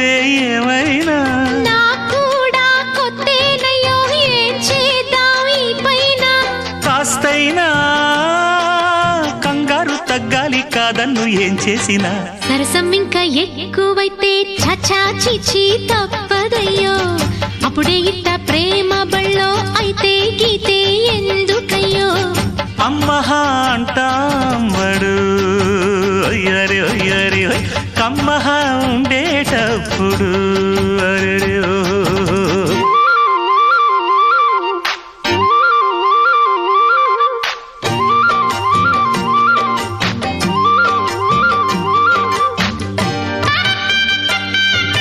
కొత్తే ఏమైనా కూడా కొత్తేనయ్యో ఏం చేద్దాం ఈ పైన కాస్తైనా కంగారు తగ్గాలి కాదన్ను ఏం చేసినా సరసం ఇంకా ఎక్కువైతే చచా చిచి తప్పదయ్యో అప్పుడే ఇట్ట ప్రేమ బళ్ళో అయితే గీతే ఎందుకయ్యో అమ్మహా అంటాంబడు అయ్యరే అయ్యరే కమ్మహా ఉండేటప్పుడు అరే